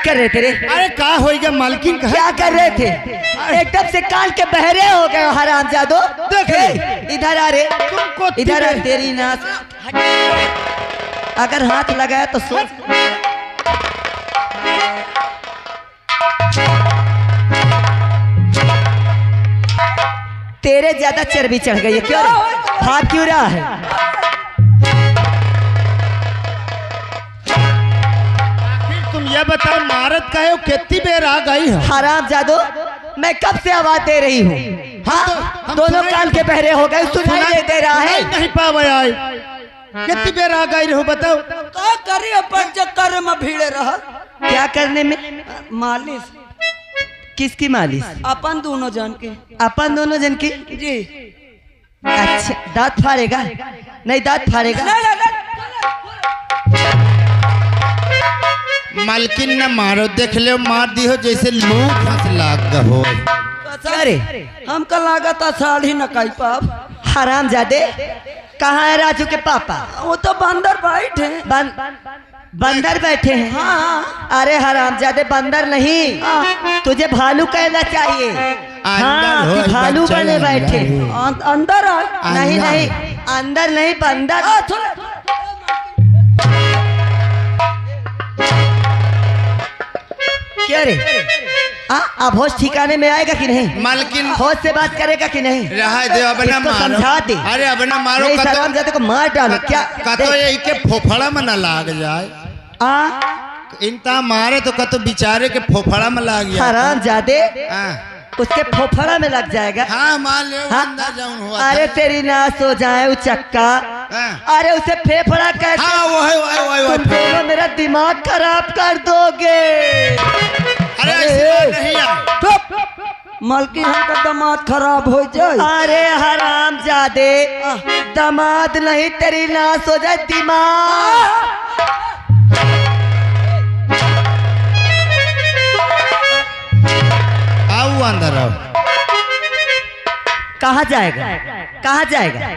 कर रहे थे रे? अरे का हो गया मालकिन कहा? क्या कर रहे थे? एकदम से कान के बहरे हो गए हो हरामजादो। देख इधर आ रे, तुमको इधर आ। तेरी नाक अगर हाथ लगाया तो सोच। तेरे ज्यादा चर्बी चढ़ गई है। क्यों भाग क्यों रहा है? तुम ये बताओ मारत का है कितनी बेर आ गई है? हरामजादो, मैं कब से आवाज दे रही हूँ। हाँ, दोनों कान के बहरे हो गए, सुनाई नहीं दे रहा है। नहीं पावे आई कितनी बेर आ गई रहो बताओ। का करे अपन चक्कर में भीड़े रहा। क्या करने में? मालिश। किसकी मालिश? अपन दोनों जन के। अपन दोनों जन की? जी। अच्छा, दांत फाड़ेगा? नहीं दांत फाड़ेगा। मालकिन न मारो, देख ले मार दी हो जैसे लूट फंस लाग हो। अरे हमका लागत साड़ी न कई पाप। हरामजादे, कहाँ है राजू के पापा? वो तो बंदर बैठे। बंदर बैठे हैं? हाँ। अरे हरामजादे, बंदर नहीं, तुझे भालू कहना चाहिए। हाँ, हो, कि भालू बच्चा बने बैठे। अंदर आ। नहीं नहीं, अंदर नहीं, बंदर। क्या रे? अब होश ठिकाने में आएगा कि नहीं? मालकिन होश से बात करेगा कि नहीं? रहा दे, अब ना मारो। समझा दे। अरे अब ना मारो, नहीं, हरामजादे को मार डालो। क्या कतो यही के फोफड़ा में न लाग जाए। इनता मारे तो कतो बिचारे के फोफड़ा में लाग जाए। हरामजादे, हाँ। उसके फोफड़ा में लग जाएगा। हाँ मान ले। हाँ? अरे तेरी नाश हो जाए वो चक्का। हाँ। अरे उसे फेफड़ा कहते। हाँ वो है तुम दोनों मेरा दिमाग खराब कर दोगे। अरे ऐसी बात नहीं है। मलकी हमका दामाद खराब हो जाए। अरे हरामजादे, दामाद नहीं, तेरी नाश हो जाए दिमाग। आओ अंदर आओ। कहाँ जाएगा? कहाँ जाएगा?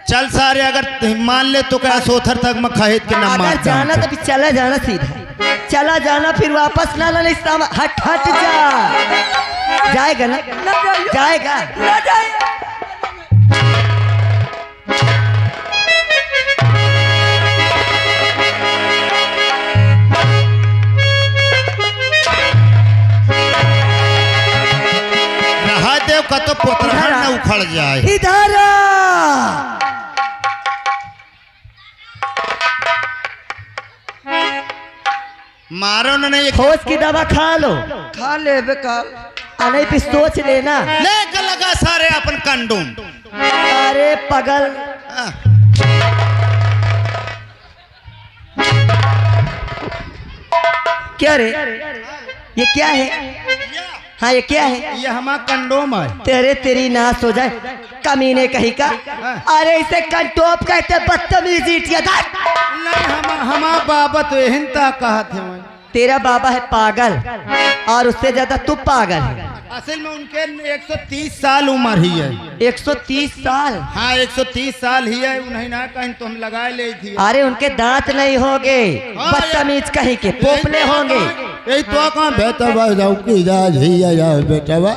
चल सारे, अगर मान ले तो क्या सोथर तक में खरीद के ना मार अगर जाना तो फिर चला जाना, सीधा चला जाना, फिर वापस ना लाना। इस हट हट जा। जाएगा ना? जाएगा। रहा देव का तो पोतरहर ना उखड़ जाए। इधर मारो ना नहीं। होश की दवा खा लो। खा ले बेकार। नहीं फिर सोच लेना। ले के लगा सारे अपन कंडोम। अरे पगल, क्या रे? ये क्या है? हाँ ये क्या है? ये हमारा कंडोम है। तेरी नाश हो जाए कमीने कहीं का। अरे इसे कंटोप कहते, बदतमीज इडियट। नहीं हमारा बाबा तो हिंता कहा थे। तेरा बाबा है पागल, और उससे ज्यादा तू पागल है। असल में उनके 130 साल उम्र ही है। 130 साल? हाँ 130 साल ही है। उन्हें ना कहीं तो हम लगा ले थी। अरे उनके दांत नहीं होंगे, बदतमीज कहीं के पोपले होंगे। यही तो कहाँ बेटा जाऊ की बेटा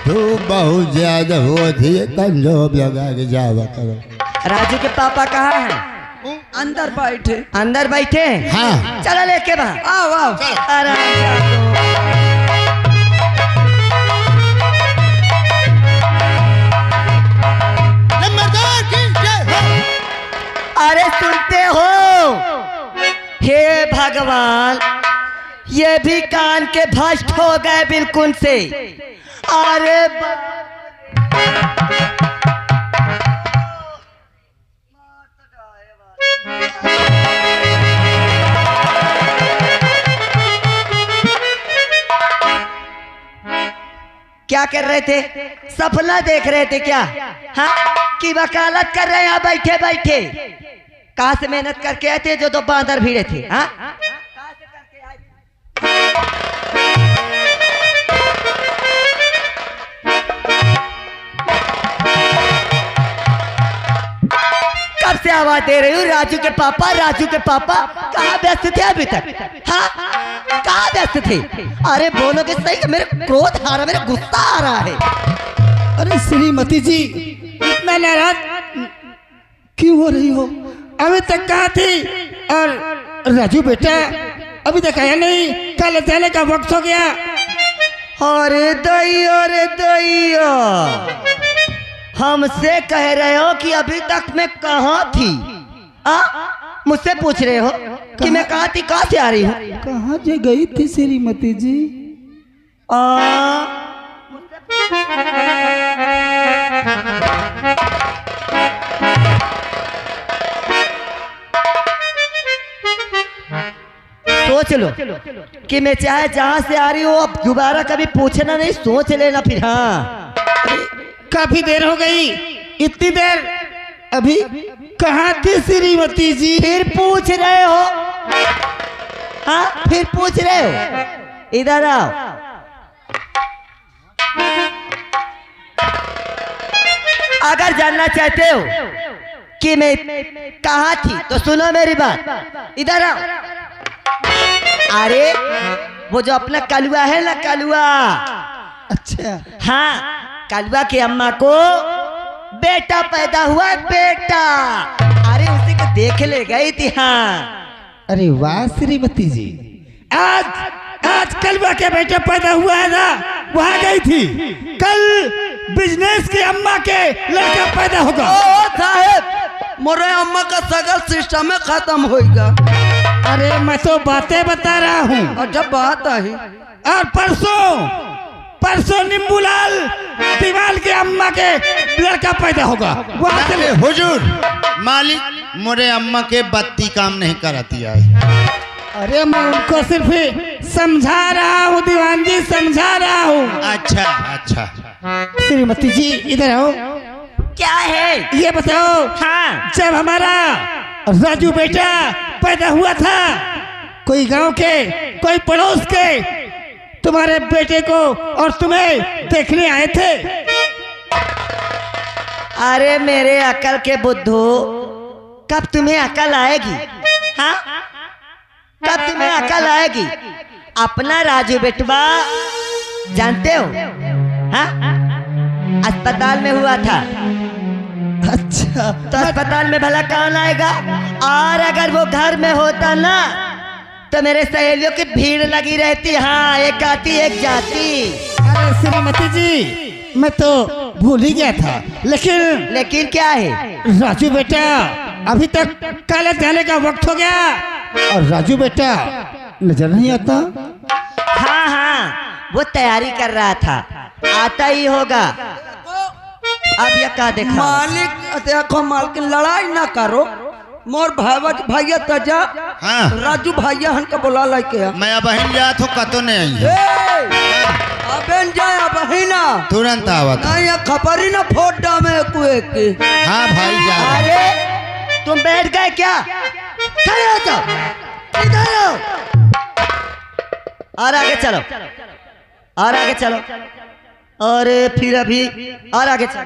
तू बहुत ज्यादा हो थी, कंजोब लगा के जावा करो। राजू के पापा कहाँ हैं? अंदर बैठे। अंदर बैठे? हाँ। चला लेके बाहर। आओ आओ। आराम से। अरे सुनते हो? हे भगवान, ये भी कान के भ्रष्ट हो गए बिल्कुल से। अरे क्या कर रहे थे? सपना देख रहे थे क्या? हाँ, कि वकालत कर रहे हैं यहाँ बैठे बैठे। कहाँ से मेहनत करके आए थे जो दो बांदर भिड़े थे? हाँ, कब से आवाज दे रही हूँ राजू के पापा, राजू के पापा। कहाँ व्यस्त थे अभी तक? हाँ, कहाँ व्यस्त थे? अरे बोलो कि सही, मेरे क्रोध आ रहा, मेरे गुस्सा आ रहा है। अरे श्रीमती जी, इतना नाराज क्यों हो रही हो? अभी तक कहाँ थी? और राजू बेटा अभी तक आया नहीं, कल जाने का वक्त हो गया। अरे दैया, हमसे कह रहे हो कि अभी तक मैं कहाँ थी? मुझसे पूछ रहे हो कि मैं कहाँ थी, कहाँ से आ रही हूँ? कहाँ जे गई थी श्रीमती जी? सोच लो कि मैं चाहे जहां से आ रही हूँ, अब दोबारा कभी पूछना नहीं, सोच लेना फिर। हाँ, काफी देर हो गई, इतनी देर अभी कहाँ थी श्रीमती जी? फिर पूछ रहे हो? हाँ, फिर पूछ रहे हो? इधर आओ। अगर जानना चाहते हो कि मैं कहाँ थी तो सुनो मेरी बात, इधर आओ। अरे वो जो अपना कलुआ है ना, कलुआ। अच्छा, हाँ, कलुआ की अम्मा को बेटा पैदा हुआ, बेटा। अरे उसी को देख ले गई थी। हाँ, अरे वाह श्रीमती जी, आज कलवा के बेटा पैदा हुआ है ना, वहाँ गई थी। कल बिजनेस की अम्मा के लड़का पैदा होगा। ओ साहब, मोरे अम्मा का सगल सिस्टम में खत्म होगा। अरे मैं तो बातें बता रहा हूँ। और जब बात आई, और परसों नींबूलाल दीवाल के अम्मा के लड़का पैदा होगा। वहाँ चले। हुजूर, मालिक मोरे अम्मा के बत्ती काम नहीं कराती है। अरे मैं उनको सिर्फ समझा रहा हूँ दीवान जी, समझा रहा हूँ। अच्छा, श्रीमती जी इधर आओ। क्या है ये बताओ, हाँ, जब हमारा राजू बेटा पैदा हुआ था, कोई गांव के, कोई पड़ोस के तुम्हारे बेटे को और तुम्हें देखने आए थे? अरे मेरे अकल के बुद्धू, कब तुम्हें अकल आएगी? हाँ, कब तुम्हें अकल आएगी? अपना राजू बेटवा जानते हो? हाँ, अस्पताल में हुआ था। अच्छा, तो अस्पताल में भला कौन आएगा? और अगर वो घर में होता ना, तो मेरे सहेलियों की भीड़ लगी रहती। हाँ, एक आती एक जाती। अरे श्रीमती जी, मैं तो भूल ही गया था। लेकिन क्या है राजू बेटा, अभी तक कॉलेज जाने का वक्त हो गया और राजू बेटा नजर नहीं आता। हाँ, वो तैयारी कर रहा था, आता ही होगा। अब ये क्या देखा? मालिक देखो, मालिक लड़ाई ना करो। मोर भैया तजा, हाँ, राजू भैया हन बोला लाके। मैं अब जात हूँ, कतो नहीं आई है। अबेन जाए अब ना, तुरंत आवत। नहीं खबर ही ना फोट डामे कुए की। हाँ भाई जा। अरे तुम बैठ गए क्या? खड़े हो जाओ, इधर आओ। और आगे चलो, और आगे चलो। और फिर अभी और आगे चलो।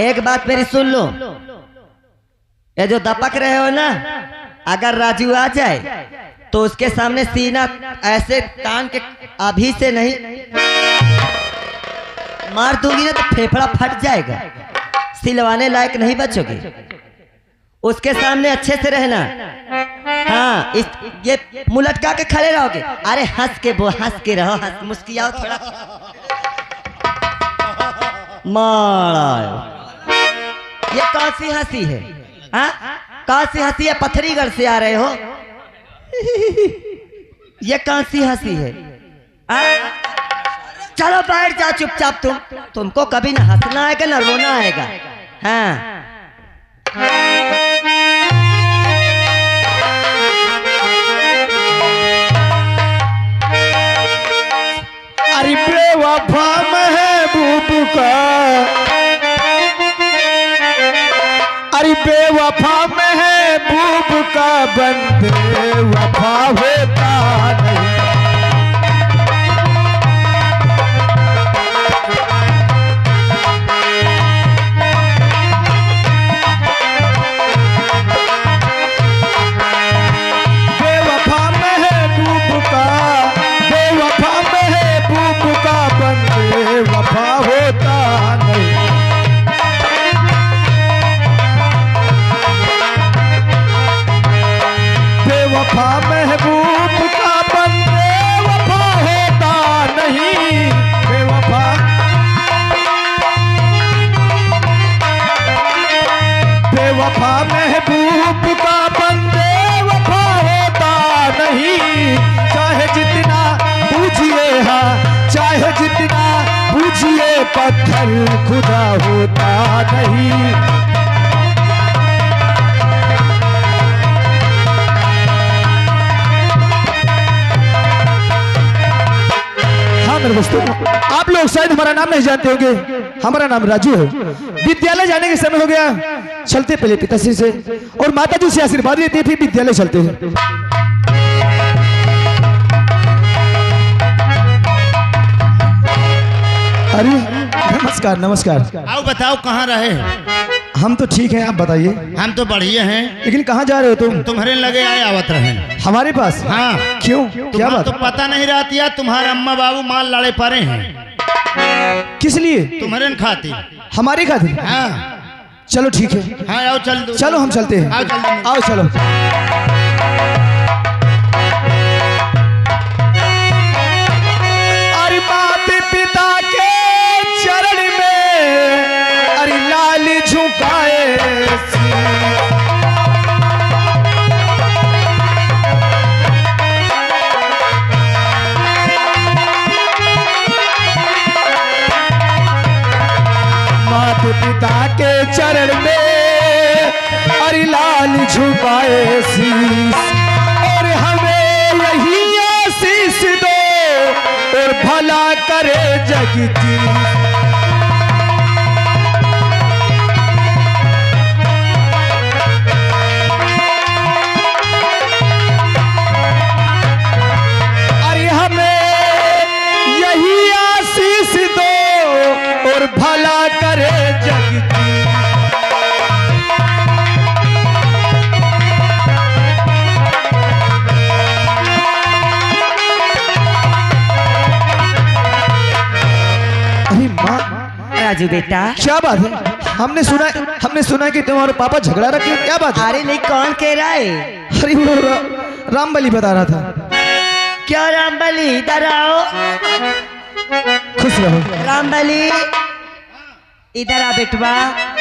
एक बात मेरी सुन लो, ये जो दपक रहे हो ना, अगर राजू आ जाए तो उसके सामने सीना ऐसे तान के अभी से नहीं मार दूंगी ना, तो फेफड़ा फट जाएगा, सिलवाने लायक नहीं बचोगे। उसके सामने अच्छे से रहना। हाँ, ये मुंह लटका के खड़े रहोगे। अरे हंस के रहो, हंस मुस्कियाओ थोड़ा। मारा, ये कौन सी हंसी है? हाँ, कौन सी हंसी है? पथरीगढ़ से आ रहे हो? ये कौन सी हंसी है? चलो बैठ जाओ चुपचाप। तुमको कभी ना हंसना आएगा ना रोना आएगा। हाँ, अरे बेवफा महबूब का, अरे बेवफा महबूब का बंदे वफा होता नहीं। बेवफा महबूब का बंदे वफा होता नहीं, बेवफा बेवफा महबूब का बंदे वफा होता नहीं। चाहे जितना पूछिए, हाँ चाहे जितना पूछिए, पत्थर खुदा होता नहीं। हाँ मेरे दोस्तों, आप लोग शायद हमारा नाम नहीं जानते होंगे। हमारा नाम राजू है। विद्यालय जाने के समय हो गया, चलते पहले पिताश्री से और माताजी से आशीर्वाद लेते फिर विद्यालय चलते हैं। अरे नमस्कार नमस्कार। आओ बताओ कहाँ रहे हो? हम तो ठीक हैं, आप बताइए। हम तो बढ़िया हैं, लेकिन कहाँ जा रहे हो तुम? तुम्हारे लगे आए आवत रहे। हमारे पास? हाँ। क्यों, क्या बात? तो पता नहीं रहती है, तुम्हारे अम्मा बाबू माल लड़े पड़े हैं। किस लिए? तुम्हारे न खाती। हमारे खातिर? हाँ चलो ठीक है। हाँ आओ चल दो। चलो हम चलते हैं। आओ चल। आओ चलो। अरे माता पिता के चरण में अरे लाल झुकाए, माता पिता के चरण में अरे लाल झुकाए शीस, और हमें यही आशीष दो और भला करे जगती। अरे हमें यही आशीष दो और भला करे जगती। अरे माँ, राजू बेटा, क्या बात है? हमने सुना कि तुम्हारे पापा झगड़ा रखे, क्या बात है? अरे नहीं, कौन कह रहा है? अरे वो रामबली बता रहा था। क्यों रामबली, इधर आओ। खुश रहो। रामबली इधर आ बेटवा।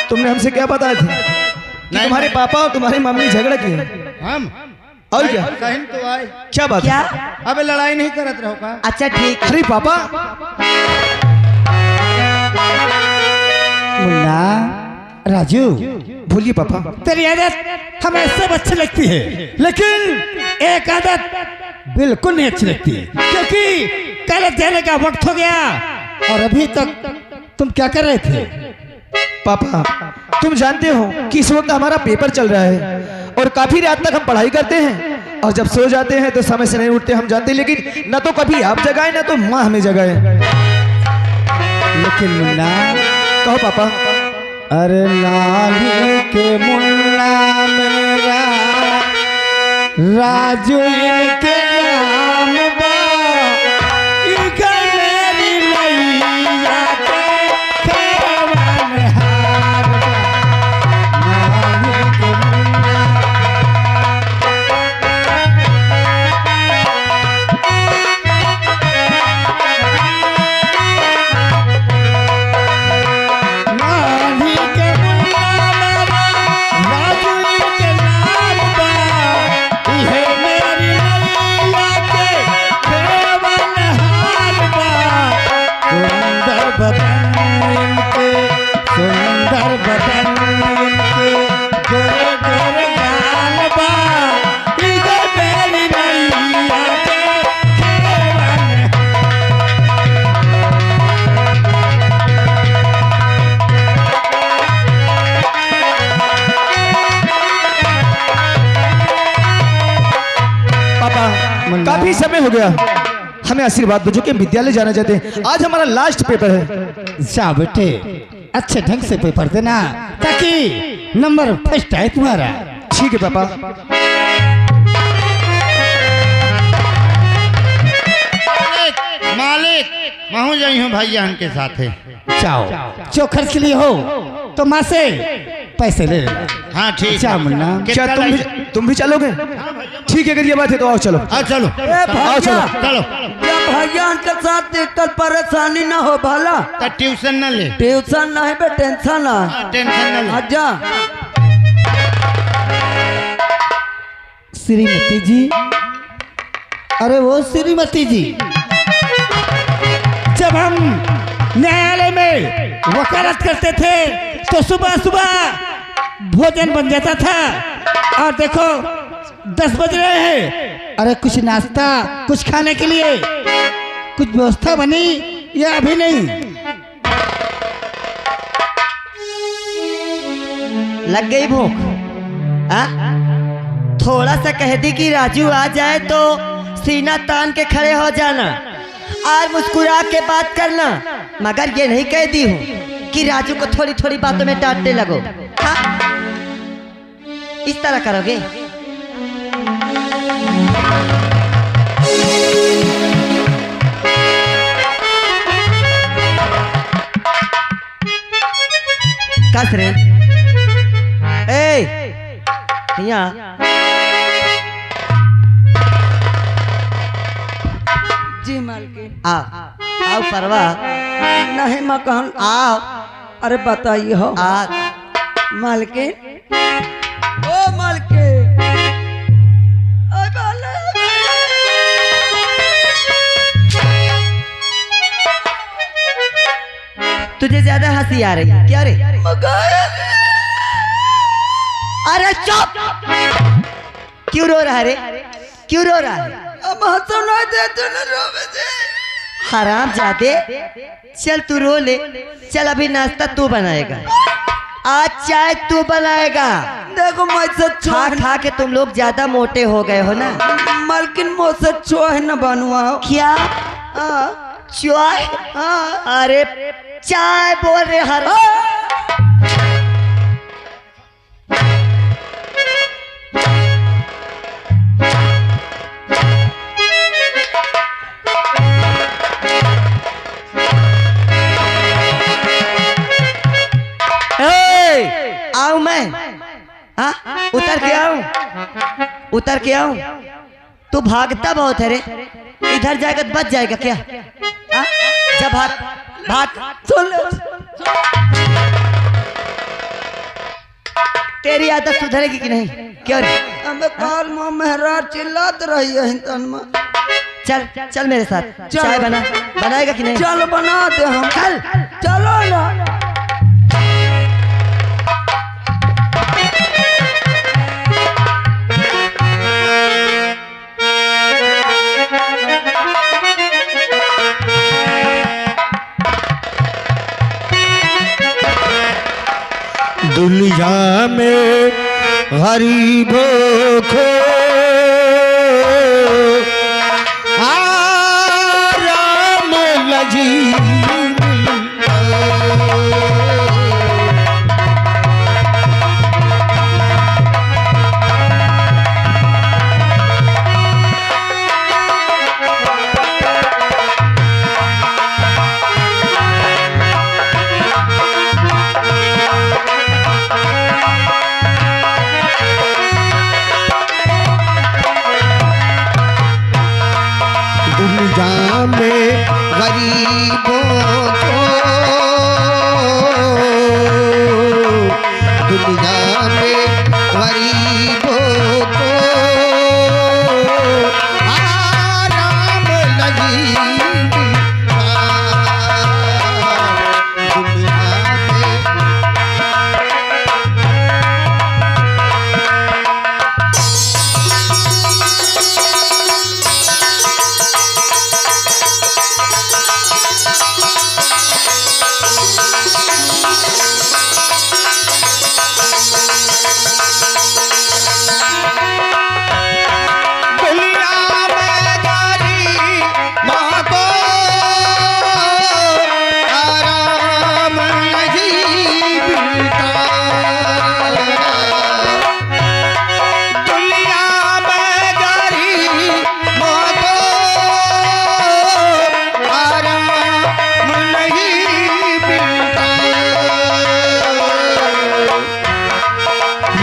तुमने हमसे क्या बताया था कि तुम्हारे पापा और तुम्हारी मम्मी झगड़ा किए? हम और क्या? कहीं तो आए। क्या बात क्या? है? अबे लड़ाई नहीं करत रहो का? अच्छा ठीक। अरे पापा, मुन्ना, राजू, बोलिए पापा। तेरी आदत हमें सब अच्छी लगती है, लेकिन एक आदत बिल्कुल नहीं अच्छी लगती, क्योंकि कॉलेज जाने का वक्त हो गया और अभी तक तुम क्या कर रहे थे? पापा, तुम जानते हो कि इस वक्त हमारा पेपर चल रहा है और काफी रात तक हम पढ़ाई करते हैं और जब सो जाते हैं तो समय से नहीं उठते, हम जानते हैं। लेकिन न तो कभी आप जगाए ना तो माँ हमें जगाए। लेकिन मुन्ना, कहो पापा। अरे लाली के मुन्ना मेरा राजू इनके नाम बा, इनका मेरी मैया के खेवन हार बा। लाली के मुन्ना, लाली के मुन्ना मेरा राजू इनके नाम बा, इहे मेरी मैया के खेवन हार बा। सुंदर बदन इनके, सुंदर बदन इनके, गोरे गोरे गाल बा, इहे मेरी मैया के खेवन। पापा, काफी समय हो गया, हमें आशीर्वाद दो जो कि हम विद्यालय जाना चाहते हैं। आज हमारा लास्ट पेपर है। जा बेटे, अच्छे ढंग से पेपर देना ताकि नंबर फर्स्ट आए तुम्हारा। ठीक है पापा। मालिक महू जाई हूँ भैया के साथ है। जाओ जो खर्च के लिए हो तो माँ से पैसे ले लेना। हाँ ठीक जा है। मुन्ना। क्या कितना तुम भी चलोगे? ठीक है, अगर ये बात है तो आओ चलो। हाँ चलो ए भैया चलो। क्या भैया के साथ कल परेशानी ना हो भला। तो ट्यूशन न ले, ट्यूशन नहीं बे टेंशन ना। टेंशन न ले। आजा श्रीमती जी, अरे वो श्रीमती जी, जब हम न्यायालय में वकालत करते थे तो सुबह सुबह भोजन बन जाता था और देखो 10 बज रहे हैं, अरे कुछ नाश्ता कुछ खाने के लिए कुछ व्यवस्था बनी या अभी नहीं? लग गई भूख? आ? थोड़ा सा कह दी कि राजू आ जाए तो सीना तान के खड़े हो जाना और मुस्कुरा के बात करना, मगर ये नहीं कह दी हूँ कि राजू को थोड़ी थोड़ी बातों में डांटने लगो। हाँ? इस तरह करोगे? कस रे यहाँ जी मालकिन। आओ परवा नहीं मकान आओ। अरे बताइए हो आ मालकिन। ओ मालकिन अरे बाले। तुझे ज्यादा हंसी आ रही है क्या रे? अरे चुप! क्यों रो रहा है रे? क्यों रो रहा है? अब हंसो ना दे तू न रोवे दे। हराम जादे, चल तू रो ले। चल अभी नाश्ता तू बनाएगा, आज चाय तू बनाएगा। देखो मैं से खा खा के तुम लोग ज्यादा मोटे हो गए हो ना। मालकिन मुझसे चोह न बनवा हो। क्या हाँ चाय? हाँ अरे चाय बोल रहे हर। आऊं मैं? हाँ उतर के आऊं? उतर के आऊं? तू भागता बहुत है रे, इधर जाएगा तो बच जाएगा क्या? हाँ? जब भाग भाग। सुन ले। तेरी आदत सुधरेगी कि नहीं? क्यों रे? अबे काल मां मेहरा चिल्लात रही है तन में। चल चल मेरे साथ, चाय बनाएगा कि नहीं? चल बना दे हम। चल चलो ना। दुनिया में गरीबों को आराम लजी। दुनिया में गरीबों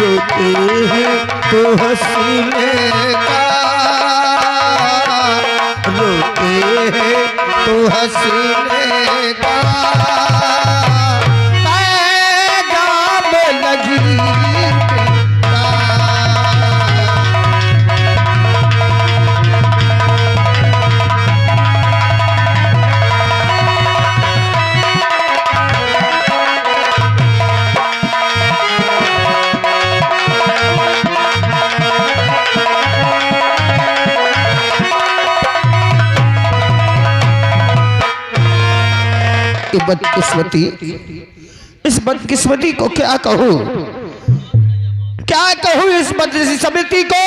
रोते हैं तो हंसने का, रोते हैं तो हंसने का, पैगाम लगी बदकिस्मती, इस बदकिस्मती को क्या कहूँ, क्या कहूँ इस बदकिस्मती को।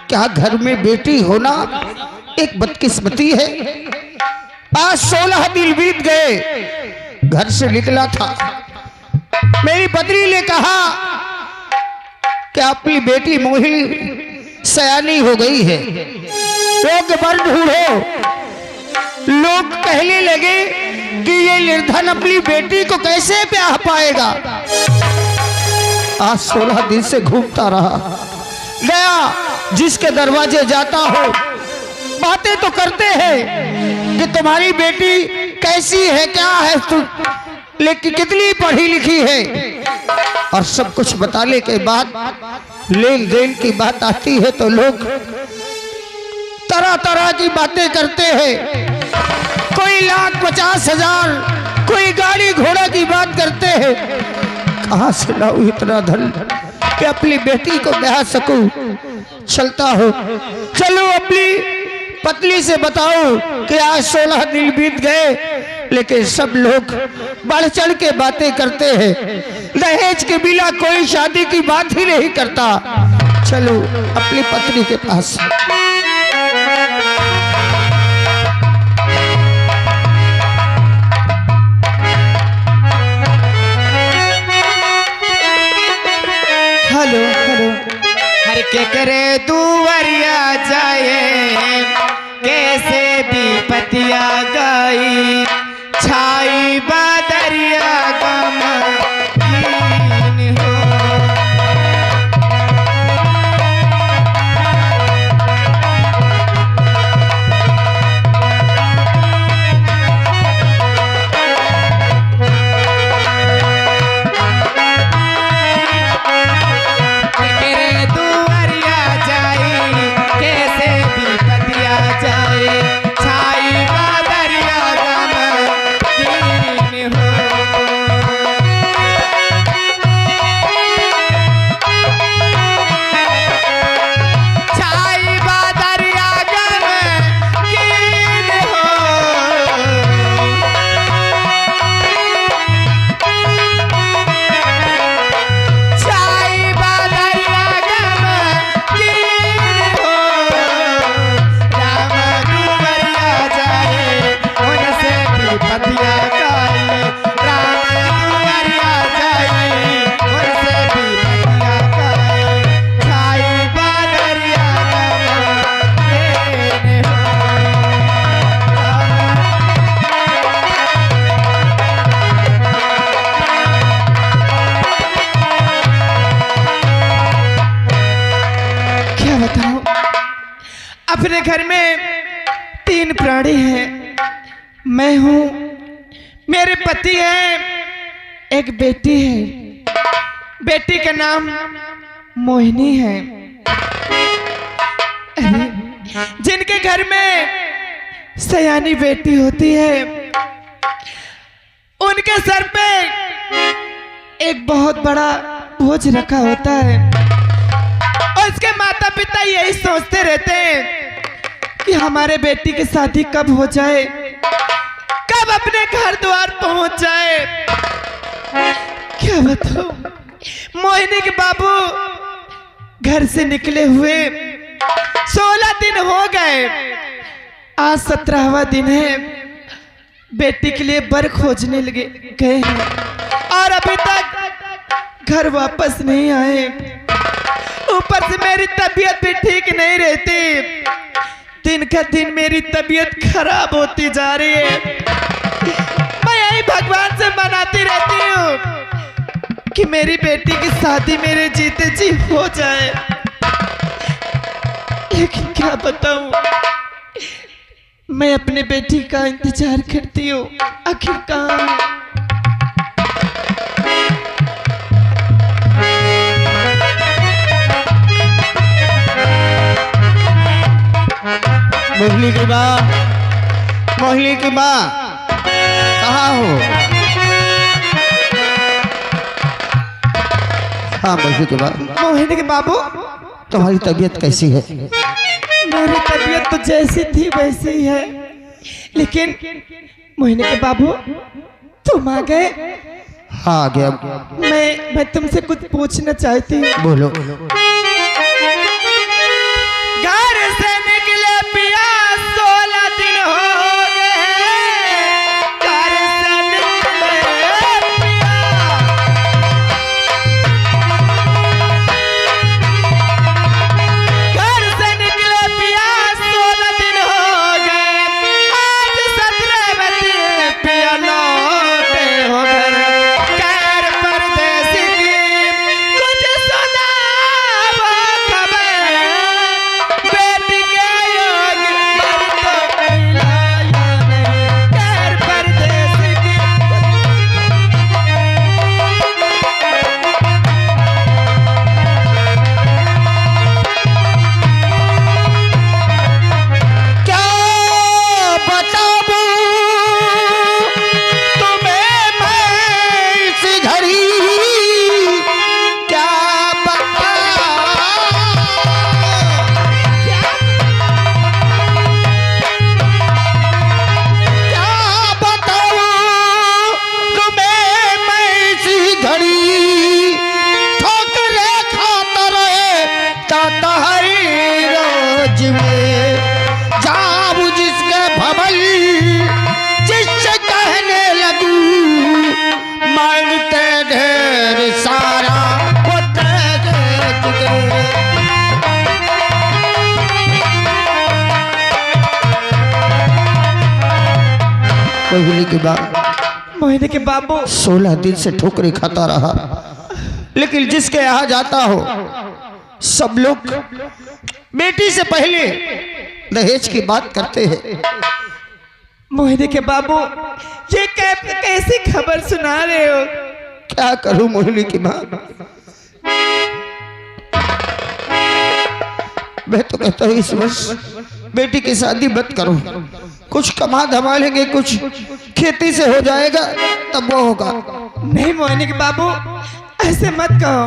क्या घर में बेटी होना एक बदकिस्मती है। 5-16 दिन बीत गए, घर से निकला था, मेरी पत्नी ने कहा कि अपनी बेटी मोहिनी सयानी हो गई है, लोग वर ढूंढो। लोग कहने लगे कि ये निर्धन अपनी बेटी को कैसे ब्याह पाएगा। आज 16 दिन से घूमता रहा, गया जिसके दरवाजे जाता हो, बातें तो करते हैं कि तुम्हारी बेटी कैसी है, क्या है तू, लेकिन कितनी पढ़ी लिखी है, और सब कुछ बताने के बाद लेन देन की बात आती है तो लोग तरह तरह की बातें करते हैं। कोई 1,50,000, कोई गाड़ी घोड़ा की बात करते हैं। कहां से लाऊं इतना धन कि अपनी बेटी को ब्याह सकूं। चलता हो, चलो अपनी पत्नी से बताओ कि आज 16 दिन बीत गए, लेकिन सब लोग बढ़ चढ़ के बातें करते हैं। दहेज के बिना कोई शादी की बात ही नहीं करता। चलो अपनी पत्नी के पास। हेलो हेलो, हर के करे दुवरिया जाए, कैसे विपतिया गई, छाई बादरिया गमगीन हो। अपने घर में 3 प्राणी हैं, मैं हूँ, मेरे पति हैं, एक बेटी है, बेटी का नाम मोहिनी है। जिनके घर में सयानी बेटी होती है, उनके सर पे एक बहुत बड़ा बोझ रखा होता है, और उसके माता पिता यही सोचते रहते हैं कि हमारे बेटी की शादी कब हो जाए, कब अपने घर द्वार पहुंच जाए। क्या बताऊं, मोहिनी के बाबू घर से निकले हुए 16 दिन हो गए, आज 17वां दिन है। बेटी के लिए बर खोजने लगे गए हैं और अभी तक घर वापस नहीं आए। ऊपर से मेरी तबीयत भी ठीक नहीं रहती, दिन का दिन मेरी तबीयत खराब होती जा रही है। मैं यही भगवान से मनाती रहती हूँ कि मेरी बेटी की शादी मेरे जीते जी हो जाए, लेकिन क्या बताऊं, मैं अपने बेटी का इंतजार करती हूँ, आखिर कहाँ है? मोहिनी की माँ, मोहिनी की माँ कहाँ हो? हाँ मोहिनी की माँ, मोहिनी के बाबू, तुम्हारी तबीयत कैसी है? मेरी तबीयत तो जैसी थी वैसी ही है, लेकिन मोहिनी के बाबू तुम आ गए। हाँ आ गया। मैं तुमसे कुछ पूछना चाहती हूँ। बोलो। घर से निकले पिया 16 दिन हो गए, घर से निकले पिया, घर से निकले पिया 16 दिन हो गए, आज 17वें दिन पिया लौटे हो घर, गैर परदेसी की कुछ सुनाओ खबर, बेटी के योग पर तो मिलाया नहीं, गैर परदेसी की क्या बताऊं तुम्हें मैं इस घड़ी, क्या बताऊं तुम्हें मैं इस घड़ी, ठोकरे खाता रहे ताता हरी रोज में, जाऊं जिसके भवल जिससे कहने लगूं, मांगते ढेर सारा होते तुझे। कोई की बात, मोहिनी के बाबू 16 दिन से ठोकरे खाता रहा, लेकिन जिसके यहाँ जाता हो सब लोग बेटी से पहले दहेज की बात करते हैं। मोहिनी के बाबू ये कैसी खबर सुना रहे हो? क्या करूं मोहिनी की माँ, मैं तो कहता हूँ इस वर्ष बेटी की शादी मत करो, कुछ कमा धमा लेंगे, कुछ खेती से हो जाएगा तब वो होगा। नहीं मोहिनी के बाबू ऐसे मत कहो,